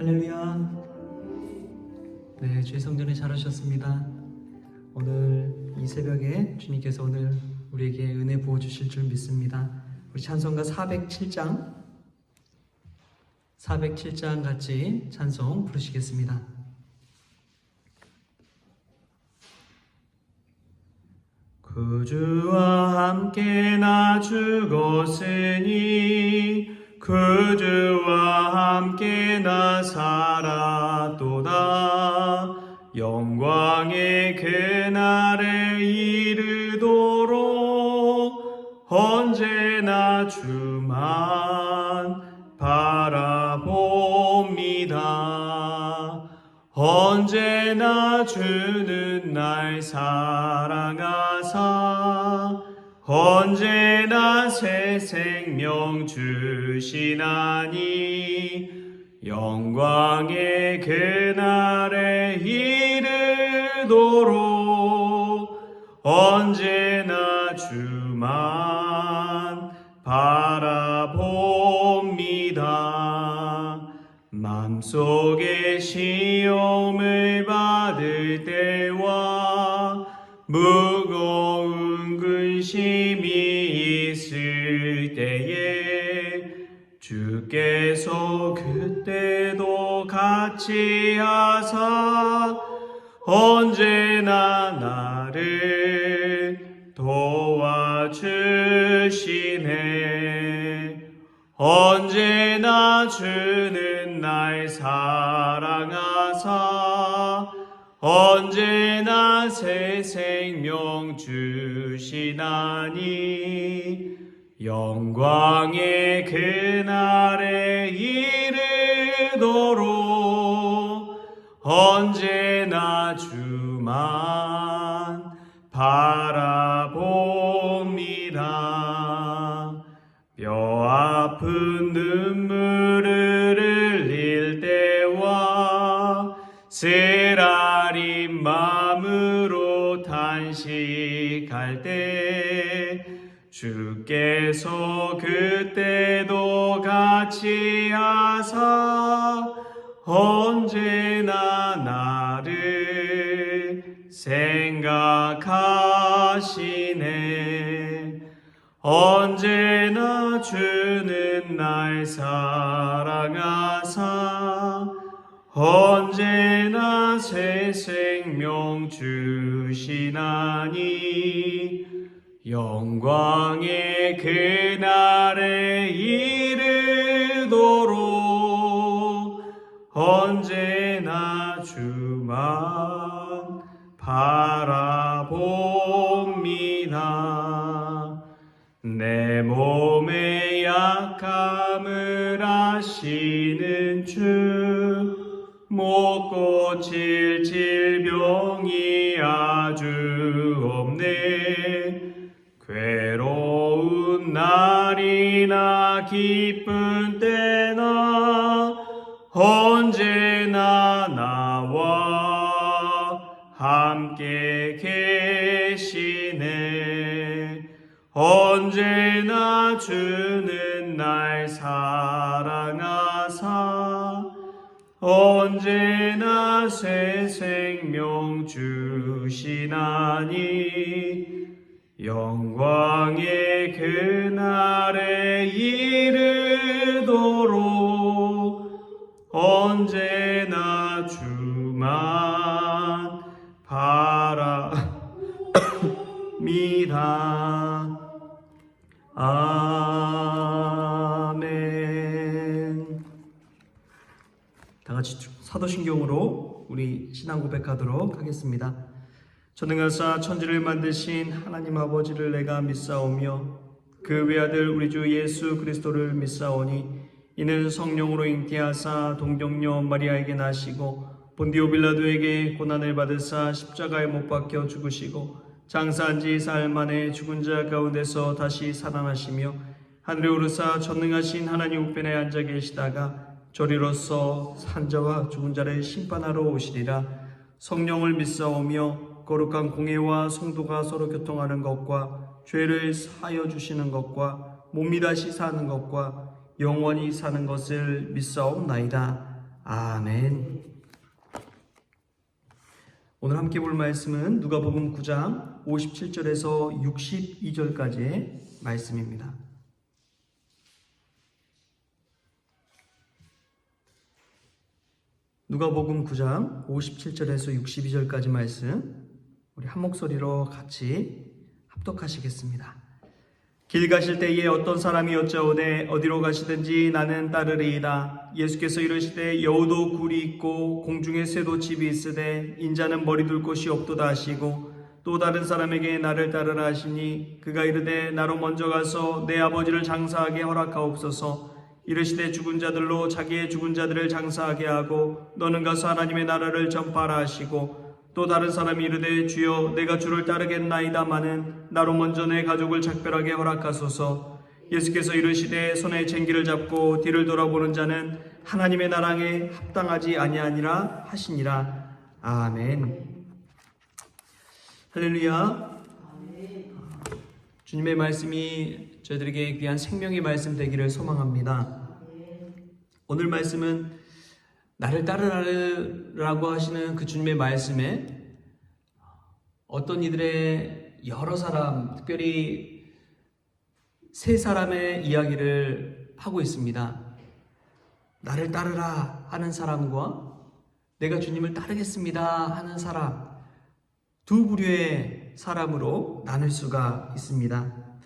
할렐루야. 네, 주의 성전에 잘 오셨습니다. 오늘 이 새벽에 주님께서 오늘 우리에게 은혜 부어주실 줄 믿습니다. 우리 찬송가 407장 같이 찬송 부르시겠습니다. 구주와 함께 나 죽었으니 구주와 함께 나 살았도다. 영광의 그날에 이르도록 언제나 주만 바라봅니다. 언제나 주는 날 사랑하사 언제나 새 생명 주시나니 영광의 그날에 이르도록 언제나 주만 바라봅니다. 맘속에 시험을 받을 때와 무거운 근심이 있을 때에 주께서 그때도 같이 하사 언제나 나를 도와주시네. 언제나 주는 날 사랑하사 언제나 새 생명 주시나니 영광의 그날에 이르도록 언제나 주만 바라봅니다. 뼈 아픈 눈물을 흘릴 때와 쓰라린 마음으로 탄식할 때 주께서 그때도 같이 하사 언제나 나를 생각하시네. 언제나 주는 날 사랑하사 언제나 새 생명 주시나니 영광의 그날에 이르도록 언제나 주만 바라봅니다. 내 몸의 약함을 아시는 주 못 고칠 질병이 아주 없네. 괴로운 날이나 기쁜 때나 언제나 나와 함께 계시네. 언제나 주는 날 사랑하사 언제나 새 생명 주시나니 영광의 그날에 이르도록 언제나 주만 바랍니다. 아멘. 다 같이 사도신경으로 우리 신앙 고백하도록 하겠습니다. 전능하사 천지를 만드신 하나님 아버지를 내가 믿사오며 그 외아들 우리 주 예수 그리스도를 믿사오니 이는 성령으로 잉태하사 동정녀 마리아에게 나시고 본디오 빌라도에게 고난을 받으사 십자가에 못 박혀 죽으시고 장사한 지 사흘 만에 죽은 자 가운데서 다시 살아나시며 하늘에 오르사 전능하신 하나님 우편에 앉아 계시다가 저리로서 산자와 죽은 자를 심판하러 오시리라. 성령을 믿사오며 거룩한 공회와 성도가 서로 교통하는 것과 죄를 사하여 주시는 것과 몸이 다시 사는 것과 영원히 사는 것을 믿사옵나이다. 아멘. 오늘 함께 볼 말씀은 누가복음 9장 57절에서 62절까지의 말씀입니다. 누가복음 9장 57절에서 62절까지 말씀 우리 한 목소리로 같이 합독하시겠습니다. 길 가실 때에 어떤 사람이 여짜오되 어디로 가시든지 나는 따르리이다. 예수께서 이르시되 여우도 굴이 있고 공중에 새도 집이 있으되 인자는 머리 둘 곳이 없도다 하시고 또 다른 사람에게 나를 따르라 하시니 그가 이르되 나로 먼저 가서 내 아버지를 장사하게 허락하옵소서. 이르시되 죽은 자들로 자기의 죽은 자들을 장사하게 하고 너는 가서 하나님의 나라를 전파하라 하시고 또 다른 사람이 이르되 주여 내가 주를 따르겠나이다마는 나로 먼저 내 가족을 작별하게 허락하소서. 예수께서 이르시되 손에 쟁기를 잡고 뒤를 돌아보는 자는 하나님의 나라에 합당하지 아니하니라 하시니라. 아멘. 할렐루야. 주님의 말씀이 저희들에게 귀한 생명의 말씀 되기를 소망합니다. 오늘 말씀은 나를 따르라고 하시는 그 주님의 말씀에 어떤 이들의 여러 사람, 특별히 세 사람의 이야기를 하고 있습니다. 나를 따르라 하는 사람과 내가 주님을 따르겠습니다 하는 사람, 두 부류의 사람으로 나눌 수가 있습니다.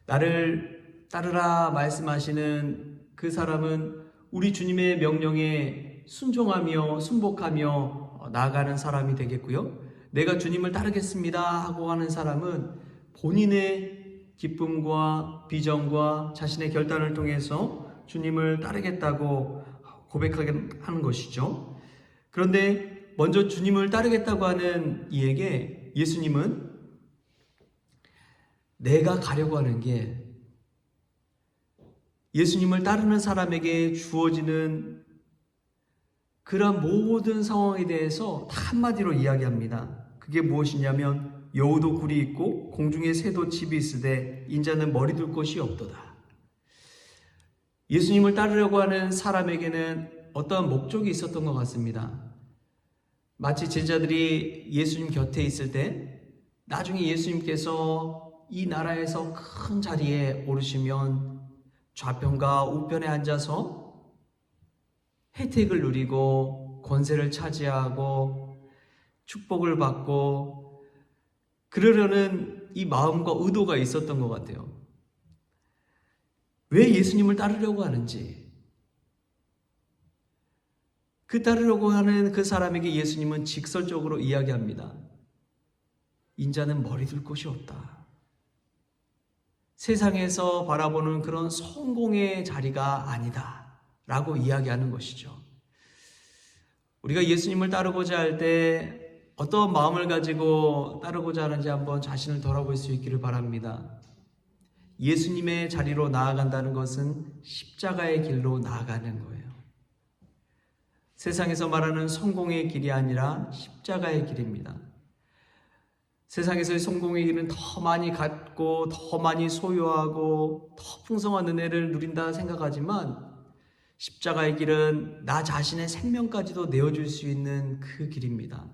나를 따르라 말씀하시는 그 사람은 우리 주님의 명령에 순종하며 순복하며 나아가는 사람이 되겠고요. 내가 주님을 따르겠습니다 하고 하는 사람은 본인의 기쁨과 비전과 자신의 결단을 통해서 주님을 따르겠다고 고백하는 것이죠. 그런데 먼저 주님을 따르겠다고 하는 이에게 예수님은 내가 가려고 하는 게 예수님을 따르는 사람에게 주어지는 그런 모든 상황에 대해서 다 한마디로 이야기합니다. 그게 무엇이냐면 여우도 굴이 있고 공중에 새도 집이 있으되 인자는 머리 둘 곳이 없도다. 예수님을 따르려고 하는 사람에게는 어떠한 목적이 있었던 것 같습니다. 마치 제자들이 예수님 곁에 있을 때 나중에 예수님께서 이 나라에서 큰 자리에 오르시면 좌편과 우편에 앉아서 혜택을 누리고 권세를 차지하고 축복을 받고 그러려는 이 마음과 의도가 있었던 것 같아요. 왜 예수님을 따르려고 하는지, 그 따르려고 하는 그 사람에게 예수님은 직설적으로 이야기합니다. 인자는 머리 둘 곳이 없다. 세상에서 바라보는 그런 성공의 자리가 아니다 라고 이야기하는 것이죠. 우리가 예수님을 따르고자 할 때 어떤 마음을 가지고 따르고자 하는지 한번 자신을 돌아볼 수 있기를 바랍니다. 예수님의 자리로 나아간다는 것은 십자가의 길로 나아가는 거예요. 세상에서 말하는 성공의 길이 아니라 십자가의 길입니다. 세상에서의 성공의 길은 더 많이 갖고 더 많이 소유하고 더 풍성한 은혜를 누린다 생각하지만 십자가의 길은 나 자신의 생명까지도 내어줄 수 있는 그 길입니다.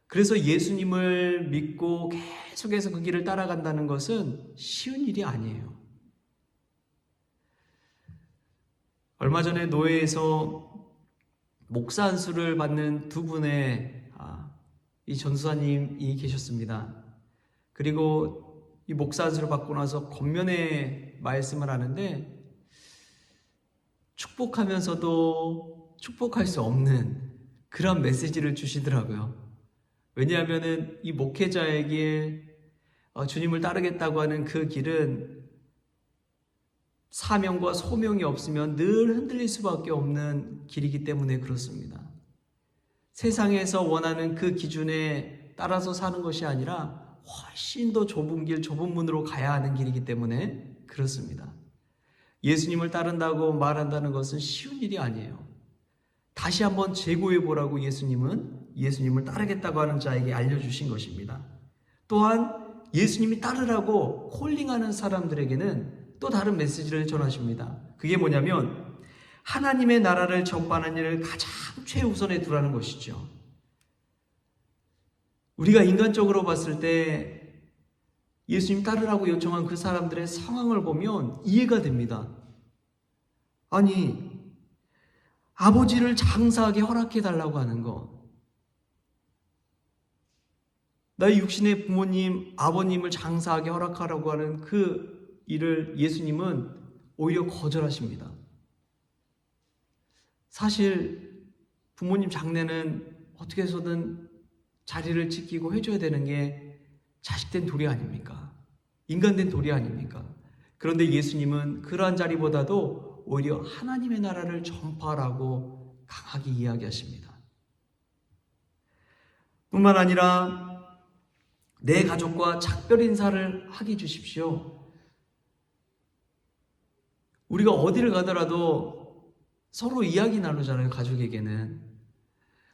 그래서 예수님을 믿고 계속해서 그 길을 따라간다는 것은 쉬운 일이 아니에요. 얼마 전에 노예에서 목사 안수를 받는 두 분의 이 전수사님이 계셨습니다. 그리고 이 목사 안수를 받고 나서 겉면에 말씀을 하는데 축복하면서도 축복할 수 없는 그런 메시지를 주시더라고요. 왜냐하면 이 목회자에게 주님을 따르겠다고 하는 그 길은 사명과 소명이 없으면 늘 흔들릴 수밖에 없는 길이기 때문에 그렇습니다. 세상에서 원하는 그 기준에 따라서 사는 것이 아니라 훨씬 더 좁은 길, 좁은 문으로 가야 하는 길이기 때문에 그렇습니다. 예수님을 따른다고 말한다는 것은 쉬운 일이 아니에요. 다시 한번 재고해 보라고 예수님은 예수님을 따르겠다고 하는 자에게 알려주신 것입니다. 또한 예수님이 따르라고 콜링하는 사람들에게는 또 다른 메시지를 전하십니다. 그게 뭐냐면 하나님의 나라를 전파하는 일을 가장 최우선에 두라는 것이죠. 우리가 인간적으로 봤을 때 예수님 따르라고 요청한 그 사람들의 상황을 보면 이해가 됩니다. 아니, 아버지를 장사하게 허락해달라고 하는 것, 나의 육신의 부모님, 아버님을 장사하게 허락하라고 하는 그 일을 예수님은 오히려 거절하십니다. 사실 부모님 장례는 어떻게 해서든 자리를 지키고 해줘야 되는 게 자식된 도리 아닙니까? 인간된 도리 아닙니까? 그런데 예수님은 그러한 자리보다도 오히려 하나님의 나라를 전파하라고 강하게 이야기하십니다. 뿐만 아니라 내 가족과 작별 인사를 하게 해주십시오. 우리가 어디를 가더라도 서로 이야기 나누잖아요. 가족에게는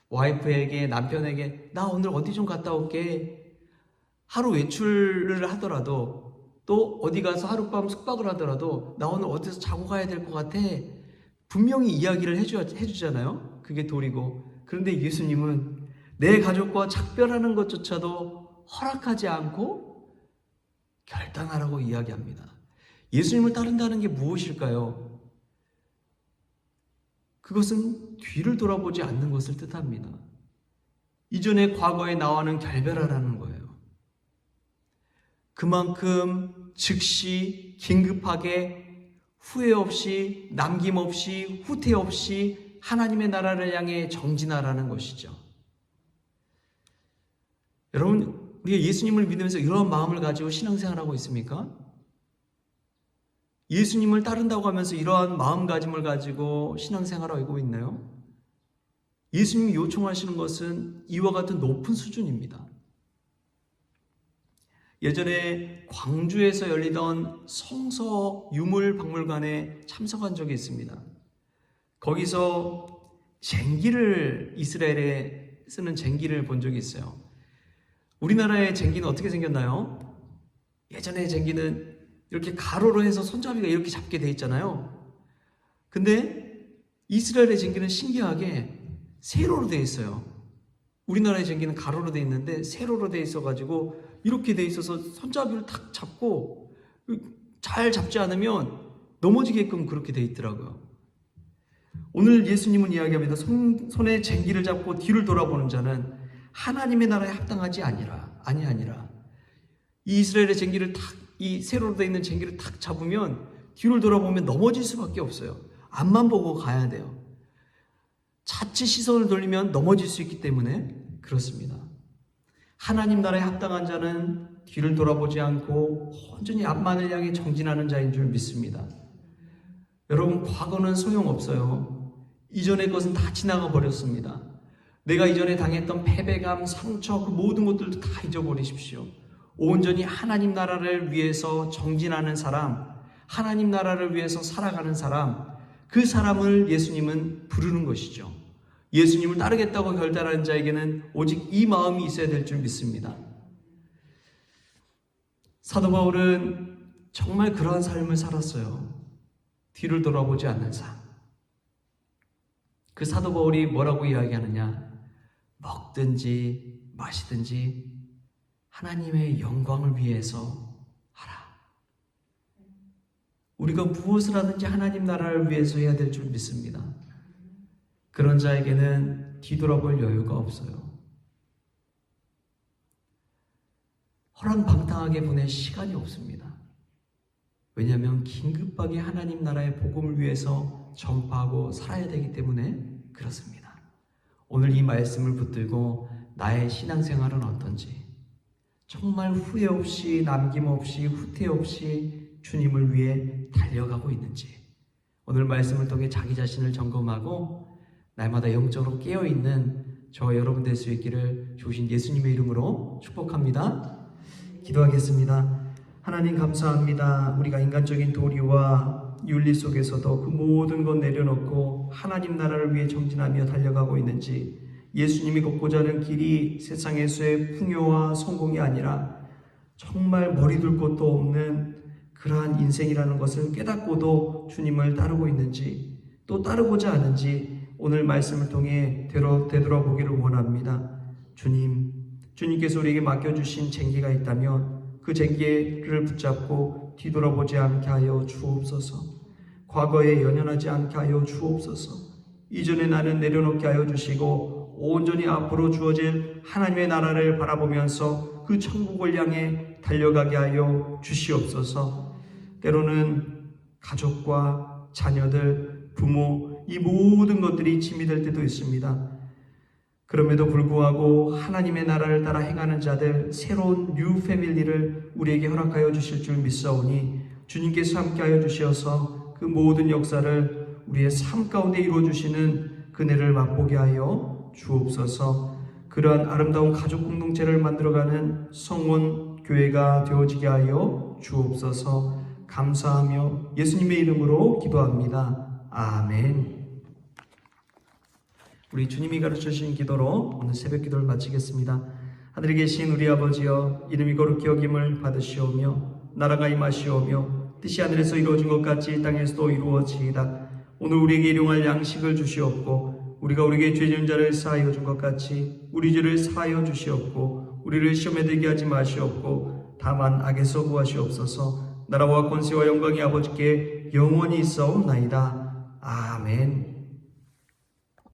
와이프에게, 남편에게 나 오늘 어디 좀 갔다 올게. 하루 외출을 하더라도, 또 어디 가서 하룻밤 숙박을 하더라도 나 오늘 어디서 자고 가야 될 것 같아. 분명히 이야기를 해주잖아요. 그게 도리고. 그런데 예수님은 내 가족과 작별하는 것조차도 허락하지 않고 결단하라고 이야기합니다. 예수님을 따른다는 게 무엇일까요? 그것은 뒤를 돌아보지 않는 것을 뜻합니다. 이전의 과거에 나와는 결별하라는 거예요. 그만큼 즉시 긴급하게 후회 없이 남김없이 후퇴 없이 하나님의 나라를 향해 정진하라는 것이죠. 여러분, 우리가 예수님을 믿으면서 이런 마음을 가지고 신앙생활하고 있습니까? 예수님을 따른다고 하면서 이러한 마음가짐을 가지고 신앙생활하고 있나요? 예수님이 요청하시는 것은 이와 같은 높은 수준입니다. 예전에 광주에서 열리던 성서 유물박물관에 참석한 적이 있습니다. 거기서 쟁기를, 이스라엘에 쓰는 쟁기를 본 적이 있어요. 우리나라의 쟁기는 어떻게 생겼나요? 예전에 쟁기는 이렇게 가로로 해서 손잡이가 이렇게 잡게 돼 있잖아요. 근데 이스라엘의 쟁기는 신기하게 세로로 돼 있어요. 우리나라의 쟁기는 가로로 돼 있는데 세로로 돼 있어가지고 이렇게 돼 있어서 손잡이를 탁 잡고 잘 잡지 않으면 넘어지게끔 그렇게 돼 있더라고요. 오늘 예수님은 이야기합니다. 손에 쟁기를 잡고 뒤를 돌아보는 자는 하나님의 나라에 합당하지 아니라 이 이스라엘의 쟁기를 이 세로로 돼 있는 쟁기를 탁 잡으면 뒤를 돌아보면 넘어질 수밖에 없어요. 앞만 보고 가야 돼요. 자칫 시선을 돌리면 넘어질 수 있기 때문에 그렇습니다. 하나님 나라에 합당한 자는 뒤를 돌아보지 않고 온전히 앞만을 향해 정진하는 자인 줄 믿습니다. 여러분, 과거는 소용없어요. 이전의 것은 다 지나가 버렸습니다. 내가 이전에 당했던 패배감, 상처, 그 모든 것들도 다 잊어버리십시오. 온전히 하나님 나라를 위해서 정진하는 사람, 하나님 나라를 위해서 살아가는 사람, 그 사람을 예수님은 부르는 것이죠. 예수님을 따르겠다고 결단하는 자에게는 오직 이 마음이 있어야 될 줄 믿습니다. 사도 바울은 정말 그러한 삶을 살았어요. 뒤를 돌아보지 않는 삶. 그 사도 바울이 뭐라고 이야기하느냐? 먹든지 마시든지 하나님의 영광을 위해서 하라. 우리가 무엇을 하든지 하나님 나라를 위해서 해야 될 줄 믿습니다. 그런 자에게는 뒤돌아볼 여유가 없어요. 허랑방탕하게 보낼 시간이 없습니다. 왜냐하면 긴급하게 하나님 나라의 복음을 위해서 전파하고 살아야 되기 때문에 그렇습니다. 오늘 이 말씀을 붙들고 나의 신앙생활은 어떤지, 정말 후회 없이 남김없이 후퇴 없이 주님을 위해 달려가고 있는지, 오늘 말씀을 통해 자기 자신을 점검하고 날마다 영적으로 깨어있는 저와 여러분 될 수 있기를 주신 예수님의 이름으로 축복합니다. 기도하겠습니다. 하나님 감사합니다. 우리가 인간적인 도리와 윤리 속에서도 그 모든 것 내려놓고 하나님 나라를 위해 정진하며 달려가고 있는지, 예수님이 걷고자 하는 길이 세상에서의 풍요와 성공이 아니라 정말 머리둘 곳도 없는 그러한 인생이라는 것을 깨닫고도 주님을 따르고 있는지, 또 따르고자 하는지 오늘 말씀을 통해 되돌아보기를 원합니다. 주님께서 우리에게 맡겨주신 쟁기가 있다면 그 쟁기를 붙잡고 뒤돌아보지 않게 하여 주옵소서. 과거에 연연하지 않게 하여 주옵소서. 이전의 나는 내려놓게 하여 주시고 온전히 앞으로 주어질 하나님의 나라를 바라보면서 그 천국을 향해 달려가게 하여 주시옵소서. 때로는 가족과 자녀들, 부모, 이 모든 것들이 짐이 될 때도 있습니다. 그럼에도 불구하고 하나님의 나라를 따라 행하는 자들, 새로운 뉴 패밀리를 우리에게 허락하여 주실 줄 믿사오니 주님께서 함께하여 주시어서 그 모든 역사를 우리의 삶 가운데 이루어 주시는 그네를 맛보게 하여 주옵소서. 그러한 아름다운 가족 공동체를 만들어가는 성원 교회가 되어지게 하여 주옵소서. 감사하며 예수님의 이름으로 기도합니다. 아멘. 우리 주님이 가르쳐주신 기도로 오늘 새벽 기도를 마치겠습니다. 하늘에 계신 우리 아버지여, 이름이 거룩히 여김을 받으시오며 나라가 임하시오며 뜻이 하늘에서 이루어진 것 같이 땅에서도 이루어지이다. 오늘 우리에게 일용할 양식을 주시옵고 우리가 우리에게 죄 지은 자를 사하여 준 것 같이 우리 죄를 사하여 주시옵고 우리를 시험에 들게 하지 마시옵고 다만 악에서 구하시옵소서. 나라와 권세와 영광이 아버지께 영원히 있사옵나이다. 아멘.